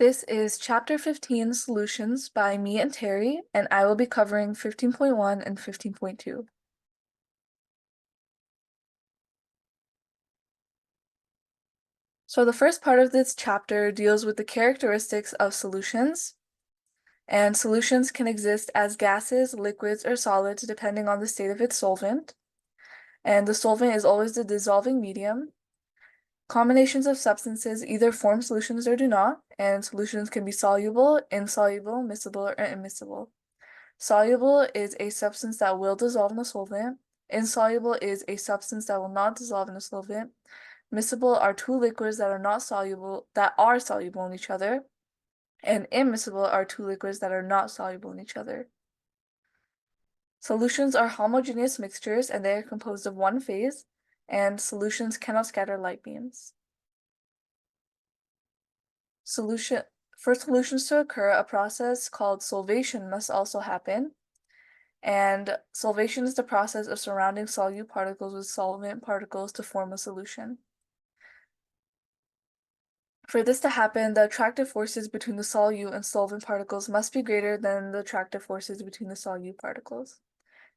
This is Chapter 15, Solutions by me and Terry, and I will be covering 15.1 and 15.2. So the first part of this chapter deals with the characteristics of solutions, and solutions can exist as gases, liquids, or solids depending on the state of its solvent, and the solvent is always the dissolving medium. Combinations of substances either form solutions or do not, and solutions can be soluble, insoluble, miscible, or immiscible. Soluble is a substance that will dissolve in a solvent. Insoluble is a substance that will not dissolve in a solvent. Miscible are two liquids that are soluble in each other. And immiscible are two liquids that are not soluble in each other. Solutions are homogeneous mixtures and they are composed of one phase, and solutions cannot scatter light beams. For solutions to occur, a process called solvation must also happen. And solvation is the process of surrounding solute particles with solvent particles to form a solution. For this to happen, the attractive forces between the solute and solvent particles must be greater than the attractive forces between the solute particles.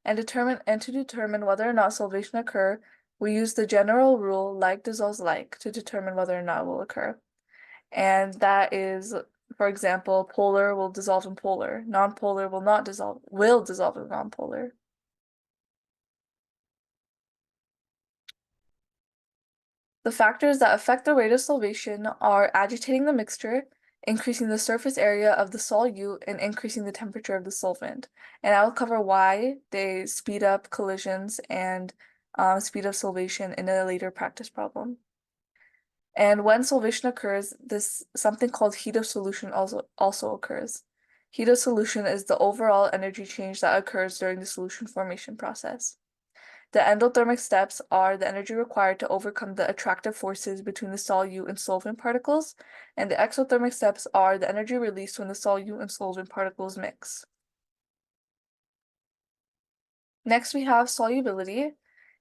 And to determine whether or not solvation occur, we use the general rule like dissolves like to determine whether or not it will occur. And that is, for example, polar will dissolve in polar, nonpolar will dissolve in nonpolar. The factors that affect the rate of solvation are agitating the mixture, increasing the surface area of the solute, and increasing the temperature of the solvent. And I will cover why they speed up collisions and speed up solvation in a later practice problem. And when solvation occurs, something called heat of solution also occurs. Heat of solution is the overall energy change that occurs during the solution formation process. The endothermic steps are the energy required to overcome the attractive forces between the solute and solvent particles, and the exothermic steps are the energy released when the solute and solvent particles mix. Next, we have solubility,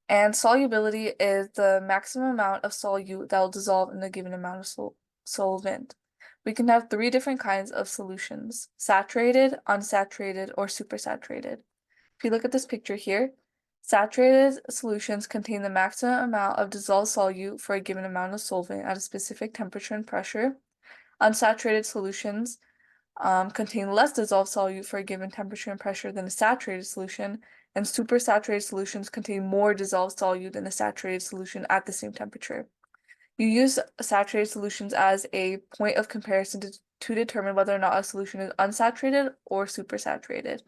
and solubility is the maximum amount of solute that will dissolve in a given amount of solvent. We can have three different kinds of solutions: saturated, unsaturated, or supersaturated. If you look at this picture here, saturated solutions contain the maximum amount of dissolved solute for a given amount of solvent at a specific temperature and pressure. Unsaturated solutions contain less dissolved solute for a given temperature and pressure than a saturated solution, and supersaturated solutions contain more dissolved solute than a saturated solution at the same temperature. You use saturated solutions as a point of comparison to determine whether or not a solution is unsaturated or supersaturated.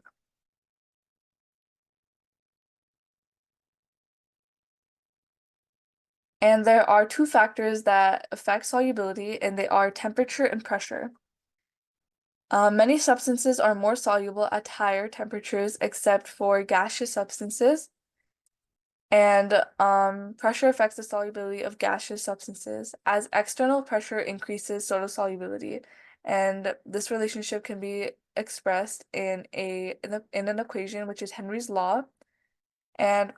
And there are two factors that affect solubility, and they are temperature and pressure. Many substances are more soluble at higher temperatures except for gaseous substances. And pressure affects the solubility of gaseous substances. As external pressure increases, so does solubility. And this relationship can be expressed in an equation, which is Henry's law. And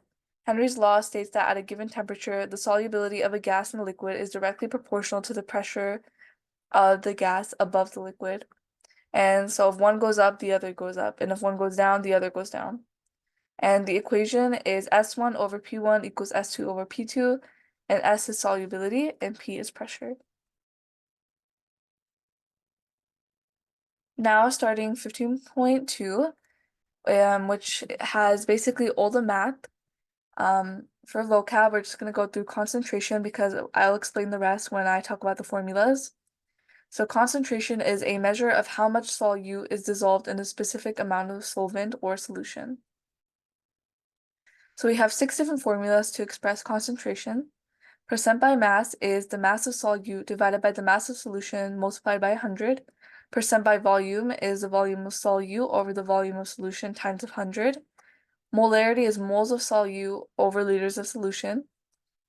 Henry's law states that at a given temperature, the solubility of a gas in a liquid is directly proportional to the pressure of the gas above the liquid. And so if one goes up, the other goes up. And if one goes down, the other goes down. And the equation is S1 over P1 equals S2 over P2. And S is solubility and P is pressure. Now starting 15.2, which has basically all the math. For vocab, we're just going to go through concentration because I'll explain the rest when I talk about the formulas. So concentration is a measure of how much solute is dissolved in a specific amount of solvent or solution. So we have 6 different formulas to express concentration. Percent by mass is the mass of solute divided by the mass of solution multiplied by 100. Percent by volume is the volume of solute over the volume of solution times 100. Molarity is moles of solute over liters of solution.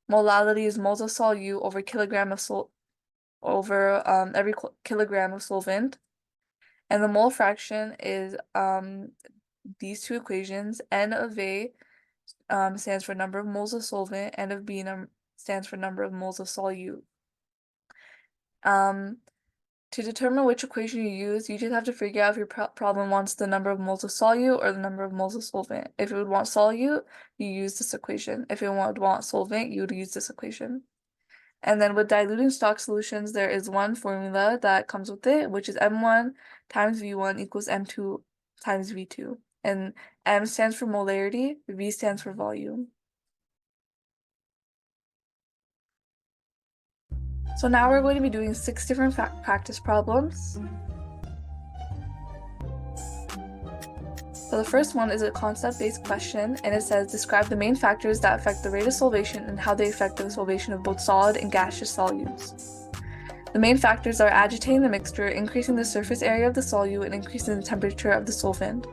Molality is moles of solute over kilogram of every kilogram of solvent. And the mole fraction is these two equations. N of A stands for number of moles of solvent, N of B stands for number of moles of solute. to determine which equation you use, you just have to figure out if your problem wants the number of moles of solute or the number of moles of solvent. If it would want solute, you use this equation. If it would want solvent, you would use this equation. And then with diluting stock solutions, there is one formula that comes with it, which is M1 times V1 equals M2 times V2. And M stands for molarity, V stands for volume. So now we're going to be doing 6 different practice problems. So the first one is a concept-based question, and it says, describe the main factors that affect the rate of solvation and how they affect the solvation of both solid and gaseous solutes. The main factors are agitating the mixture, increasing the surface area of the solute, and increasing the temperature of the solvent.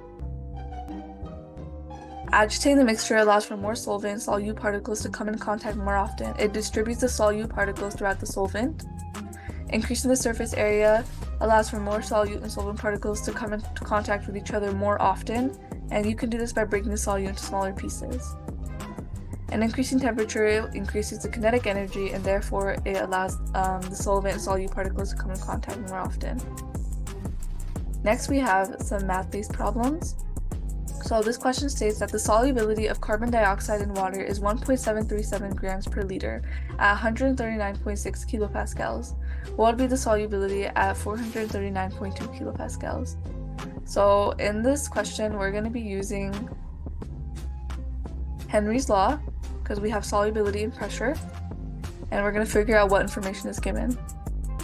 Agitating the mixture allows for more solvent and solute particles to come in contact more often. It distributes the solute particles throughout the solvent. Increasing the surface area allows for more solute and solvent particles to come into contact with each other more often, and you can do this by breaking the solute into smaller pieces. And increasing temperature increases the kinetic energy, and therefore it allows the solvent and solute particles to come in contact more often. Next, we have some math-based problems. So this question states that the solubility of carbon dioxide in water is 1.737 grams per liter at 139.6 kilopascals. What would be the solubility at 439.2 kilopascals? So in this question, we're going to be using Henry's law because we have solubility and pressure, and we're going to figure out what information is given.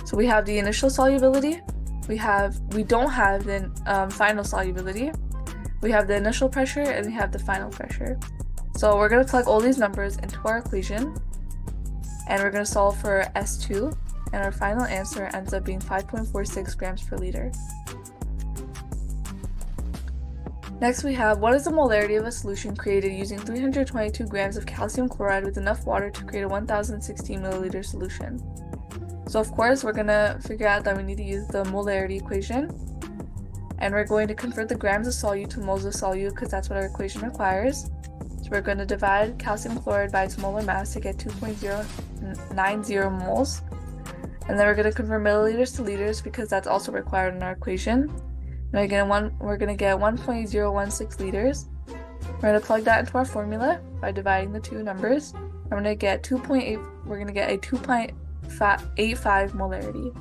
So we have the initial solubility, we don't have the final solubility, we have the initial pressure, and we have the final pressure. So we're going to plug all these numbers into our equation, and we're going to solve for S2, and our final answer ends up being 5.46 grams per liter. Next, we have, what is the molarity of a solution created using 322 grams of calcium chloride with enough water to create a 1016 milliliter solution? So of course, we're going to figure out that we need to use the molarity equation. And we're going to convert the grams of solute to moles of solute because that's what our equation requires. So we're going to divide calcium chloride by its molar mass to get 2.090 moles. And then we're going to convert milliliters to liters because that's also required in our equation. And we're going to get 1.016 liters. We're going to plug that into our formula by dividing the two numbers. We're going to get 2.8. We're going to get a 2.85 molarity.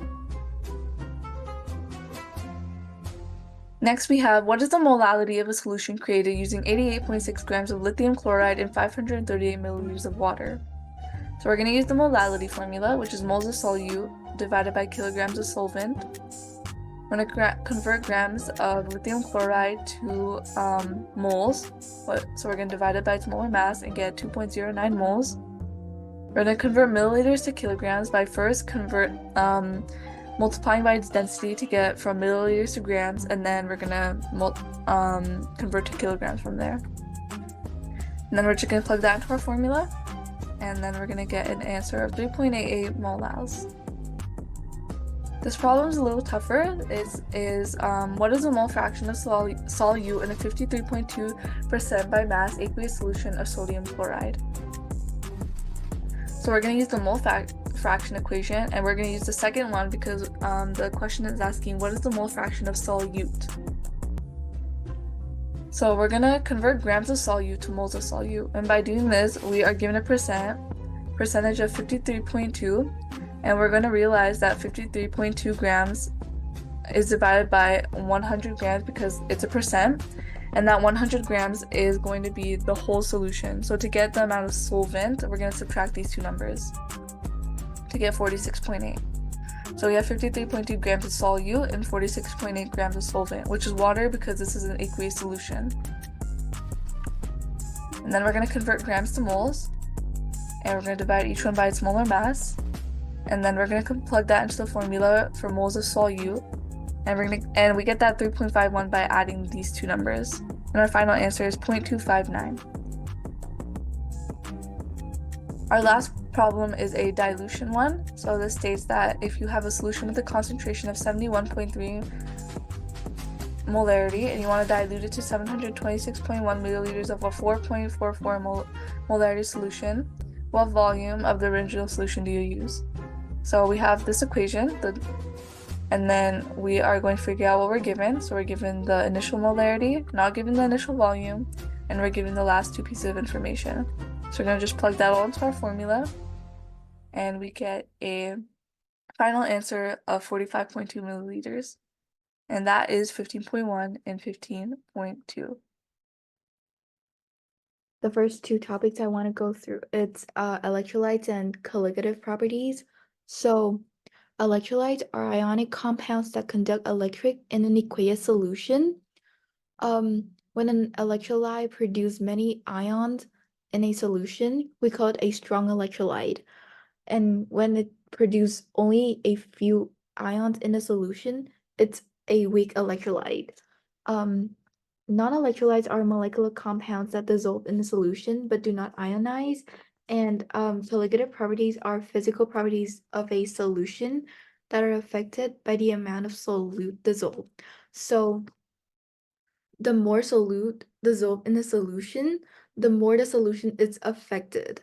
Next, we have, what is the molality of a solution created using 88.6 grams of lithium chloride and 538 milliliters of water? So we're going to use the molality formula, which is moles of solute divided by kilograms of solvent. We're going to convert grams of lithium chloride to moles. So we're going to divide it by its molar mass and get 2.09 moles. We're going to convert milliliters to kilograms by first multiplying by its density to get from milliliters to grams, and then we're gonna convert to kilograms from there. And then we're just gonna plug that into our formula, and then we're gonna get an answer of 3.88 molals. This problem is a little tougher. What is the mole fraction of solute in a 53.2% by mass aqueous solution of sodium chloride? So we're going to use the mole fraction equation, and we're going to use the second one because the question is asking, what is the mole fraction of solute? So we're going to convert grams of solute to moles of solute, and by doing this, we are given a percentage of 53.2, and we're going to realize that 53.2 grams is divided by 100 grams because it's a percent, and that 100 grams is going to be the whole solution. So to get the amount of solvent, we're going to subtract these two numbers to get 46.8. So we have 53.2 grams of solute and 46.8 grams of solvent, which is water because this is an aqueous solution. And then we're going to convert grams to moles, and we're going to divide each one by its molar mass, and then we're going to plug that into the formula for moles of solute. And we get that 3.51 by adding these two numbers. And our final answer is 0.259. Our last problem is a dilution one. So this states that if you have a solution with a concentration of 71.3 molarity and you want to dilute it to 726.1 milliliters of a 4.44 molarity solution, what volume of the original solution do you use? So we have this equation, And then we are going to figure out what we're given. So we're given the initial molarity, not given the initial volume, and we're given the last two pieces of information. So we're going to just plug that all into our formula, and we get a final answer of 45.2 milliliters. And that is 15.1 and 15.2. The first two topics I want to go through, it's electrolytes and colligative properties. So electrolytes are ionic compounds that conduct electric in an aqueous solution. When an electrolyte produces many ions in a solution, we call it a strong electrolyte. And when it produces only a few ions in a solution, it's a weak electrolyte. Non-electrolytes are molecular compounds that dissolve in the solution but do not ionize. And colligative properties are physical properties of a solution that are affected by the amount of solute dissolved. So the more solute dissolved in the solution, the more the solution is affected.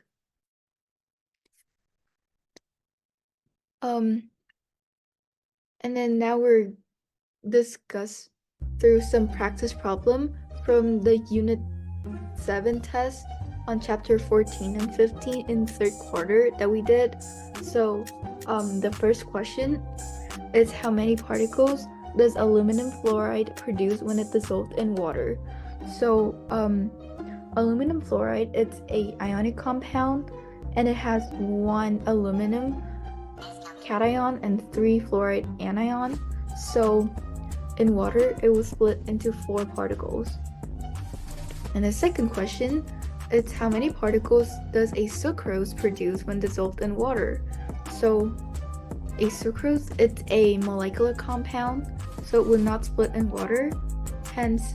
And then now we're discuss through some practice problem from the Unit 7 test on chapter 14 and 15 in third quarter that we did. So the first question is, how many particles does aluminum fluoride produce when it dissolved in water? So aluminum fluoride, it's a ionic compound, and it has one aluminum cation and 3 fluoride anion. So in water, it will split into 4 particles. And the second question, it's how many particles does a sucrose produce when dissolved in water? So a sucrose, it's a molecular compound, so it will not split in water. Hence,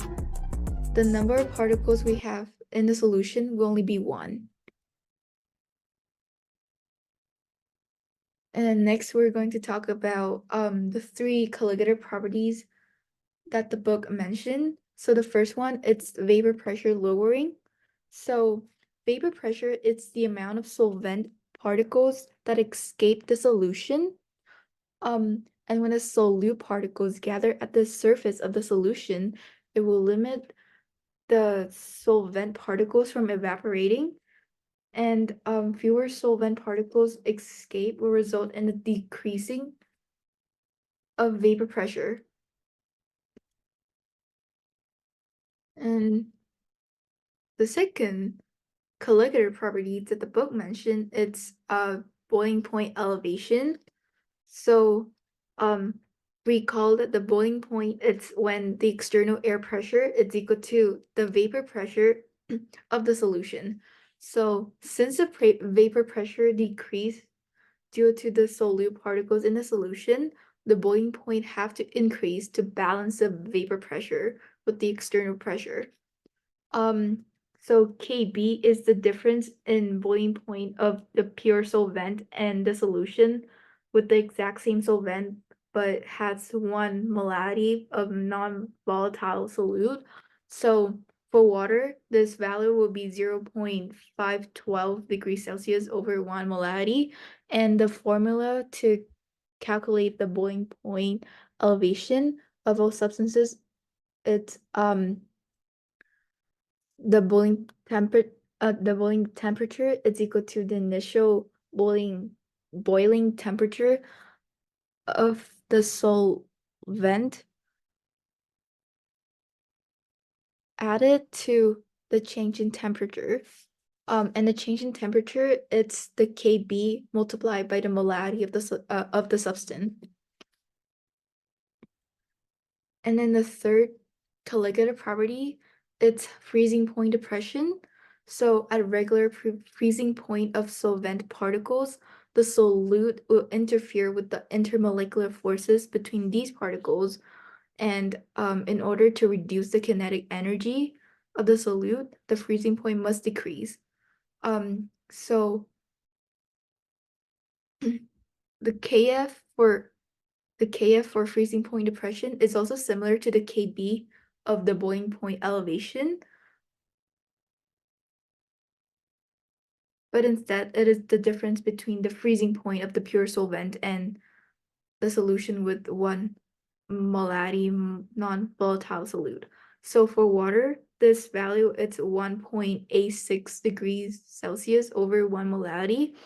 the number of particles we have in the solution will only be 1. And next, we're going to talk about the 3 colligative properties that the book mentioned. So the first one, it's vapor pressure lowering. So vapor pressure, it's the amount of solvent particles that escape the solution. And when the solute particles gather at the surface of the solution, it will limit the solvent particles from evaporating. And fewer solvent particles escape will result in a decreasing of vapor pressure. And the second colligative property that the book mentioned, it's boiling point elevation. So recall that the boiling point, it's when the external air pressure is equal to the vapor pressure of the solution. So since the vapor pressure decreased due to the solute particles in the solution, the boiling point have to increase to balance the vapor pressure with the external pressure. So Kb is the difference in boiling point of the pure solvent and the solution with the exact same solvent, but has one molality of non-volatile solute. So for water, this value will be 0.512 degrees Celsius over 1 molality. And the formula to calculate the boiling point elevation of all substances, it's the boiling temperature is equal to the initial boiling temperature of the solvent added to the change in temperature. And the change in temperature, it's the Kb multiplied by the molality of the substance. And then the third colligative property, it's freezing point depression. So at regular freezing point of solvent particles, the solute will interfere with the intermolecular forces between these particles. And in order to reduce the kinetic energy of the solute, the freezing point must decrease. So the Kf for freezing point depression is also similar to the Kb of the boiling point elevation, but instead it is the difference between the freezing point of the pure solvent and the solution with 1 molarity non-volatile solute. So for water, this value it's 1.86 degrees Celsius over 1 molarity.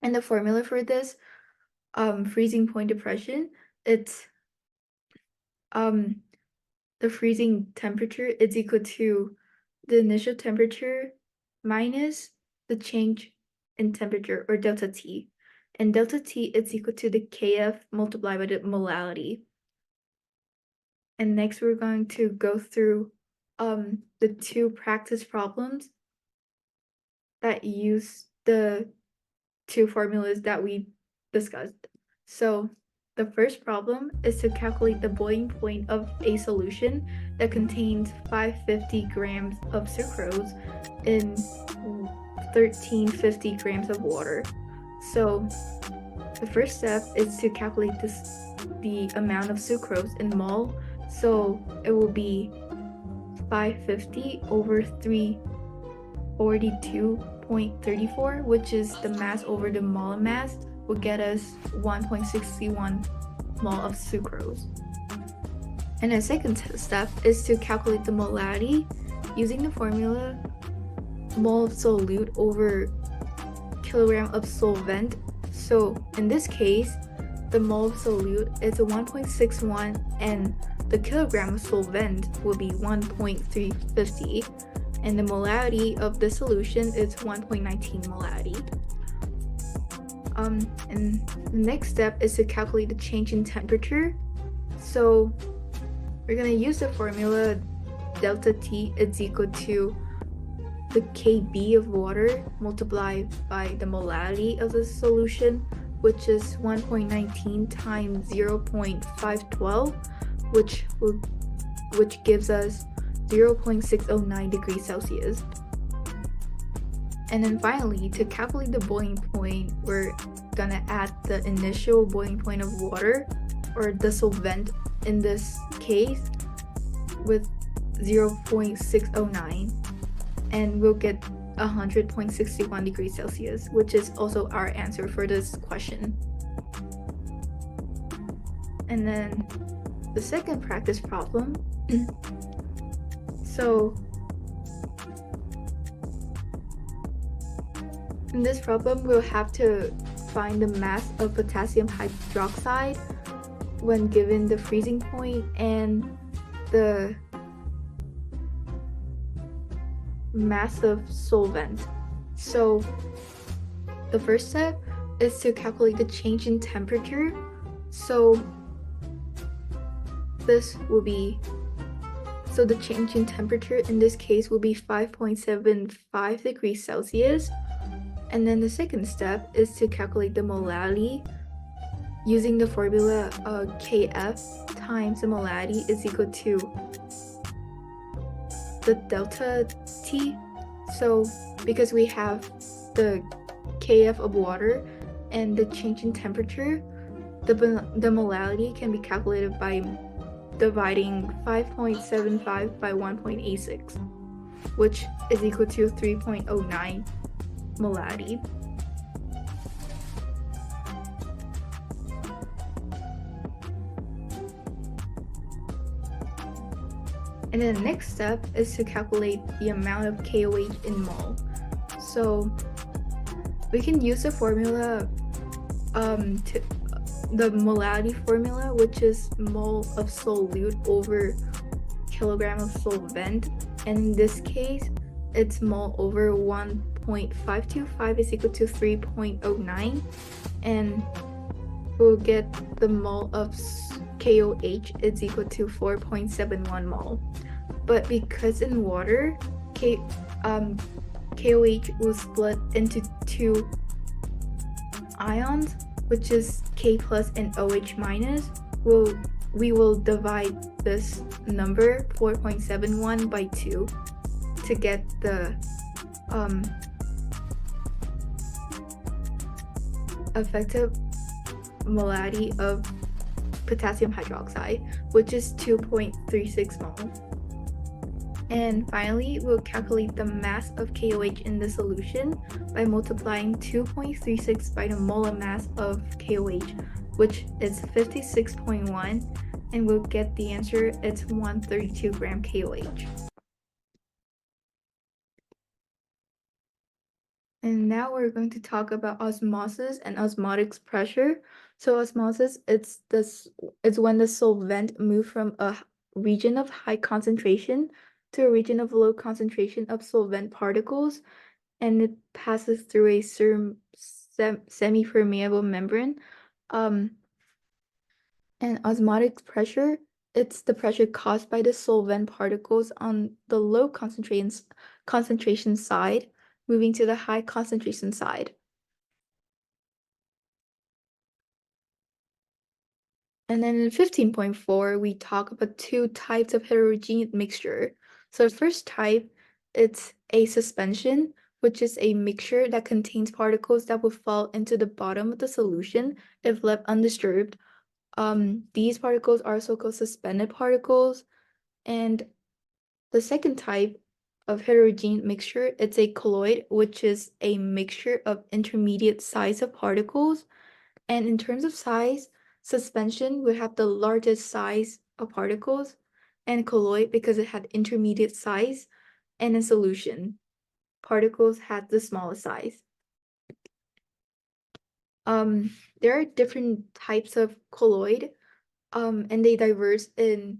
And the formula for this freezing point depression, it's the freezing temperature is equal to the initial temperature minus the change in temperature, or delta T. And delta T is equal to the Kf multiplied by the molality. And next we're going to go through the 2 practice problems that use the 2 formulas that we discussed. So the first problem is to calculate the boiling point of a solution that contains 550 grams of sucrose in 1350 grams of water. So the first step is to calculate the amount of sucrose in mole. So it will be 550 over 342.34, which is the mass over the molar mass, will get us 1.61 mole of sucrose. And the second step is to calculate the molarity using the formula mole of solute over kilogram of solvent. So in this case, the mole of solute is 1.61 and the kilogram of solvent will be 1.350, and the molarity of the solution is 1.19 molarity. And the next step is to calculate the change in temperature. So we're going to use the formula delta T is equal to the Kb of water multiplied by the molarity of the solution, which is 1.19 times 0.512, which gives us 0.609 degrees Celsius. And then finally, to calculate the boiling point, we're gonna add the initial boiling point of water, or the solvent in this case, with 0.609, and we'll get 100.61 degrees Celsius, which is also our answer for this question. And then the second practice problem. So in this problem, we'll have to find the mass of potassium hydroxide when given the freezing point and the mass of solvent. So the first step is to calculate the change in temperature. So the change in temperature in this case will be 5.75 degrees Celsius. And then the second step is to calculate the molarity using the formula Kf times the molarity is equal to the delta T. So because we have the Kf of water and the change in temperature, the molarity can be calculated by dividing 5.75 by 1.86, which is equal to 3.09 molarity. And then the next step is to calculate the amount of KOH in mole. So we can use the formula the molarity formula, which is mole of solute over kilogram of solvent. And in this case, it's mole over 1.525 is equal to 3.09, and we'll get the mole of KOH is equal to 4.71 mole. But because in water, KOH will split into 2 ions, which is K plus and OH minus. We will divide this number 4.71 by 2 to get the effective molarity of potassium hydroxide, which is 2.36 mole. And finally, we'll calculate the mass of KOH in the solution by multiplying 2.36 by the molar mass of KOH, which is 56.1, and we'll get the answer, it's 132 gram KOH. And now we're going to talk about osmosis and osmotic pressure. So osmosis, it's when the solvent moves from a region of high concentration to a region of low concentration of solvent particles, and it passes through a semi-permeable membrane. And osmotic pressure, it's the pressure caused by the solvent particles on the low concentration side moving to the high concentration side. And then in 15.4, we talk about two types of heterogeneous mixture. So the first type, it's a suspension, which is a mixture that contains particles that will fall into the bottom of the solution if left undisturbed. These particles are so-called suspended particles. And the second type of heterogeneous mixture, it's a colloid, which is a mixture of intermediate size of particles. And in terms of size, suspension would have the largest size of particles, and colloid because it had intermediate size, and in solution, particles had the smallest size. There are different types of colloid, and they diverse in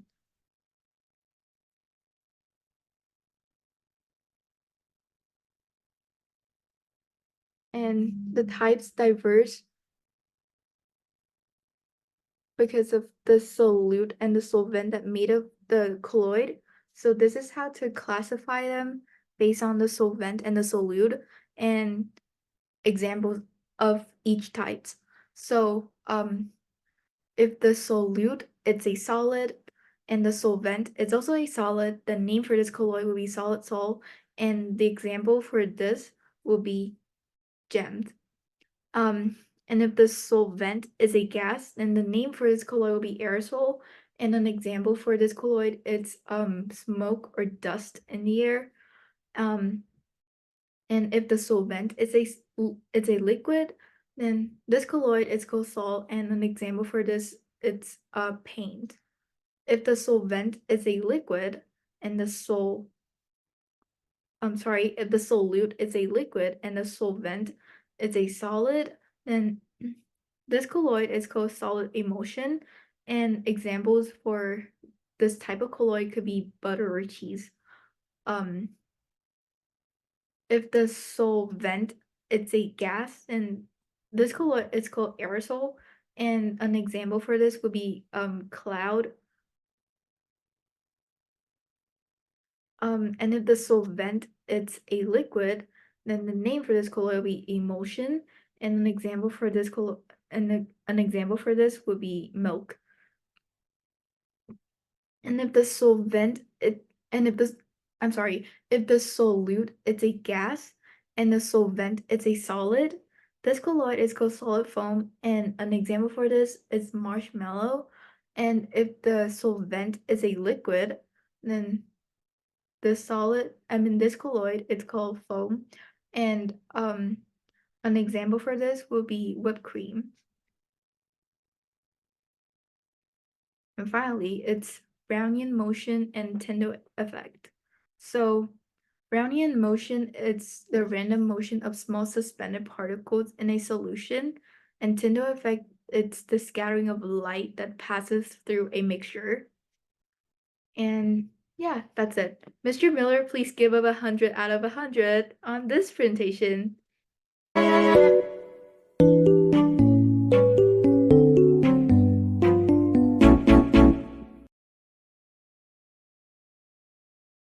and the types diverse because of the solute and the solvent that made up the colloid. So this is how to classify them based on the solvent and the solute and examples of each types. So if the solute it's a solid and the solvent it's also a solid, the name for this colloid will be solid sol, and the example for this will be gemmed. And if the solvent is a gas, then the name for this colloid will be aerosol. And an example for this colloid, it's smoke or dust in the air. And if the solvent is a liquid, then this colloid is called sol, and an example for this, it's paint. If the solvent is a liquid and the if the solute is a liquid and the solvent is a solid, then this colloid is called solid emulsion, and examples for this type of colloid could be butter or cheese. If the solvent it's a gas, then this colloid is called aerosol, and an example for this would be cloud. And if the solvent it's a liquid, then the name for this colloid will be emulsion, and an example for this an example for this would be milk. And if the solvent it and if this I'm sorry, if the solute it's a gas and the solvent it's a solid, this colloid is called solid foam, and an example for this is marshmallow. And if the solvent is a liquid, then this colloid it's called foam, and an example for this would be whipped cream. And finally, it's Brownian motion and Tyndall effect. So Brownian motion is the random motion of small suspended particles in a solution, and Tyndall effect it's the scattering of light that passes through a mixture. And yeah, that's it. Mr. Miller, please give up 100 out of 100 on this presentation.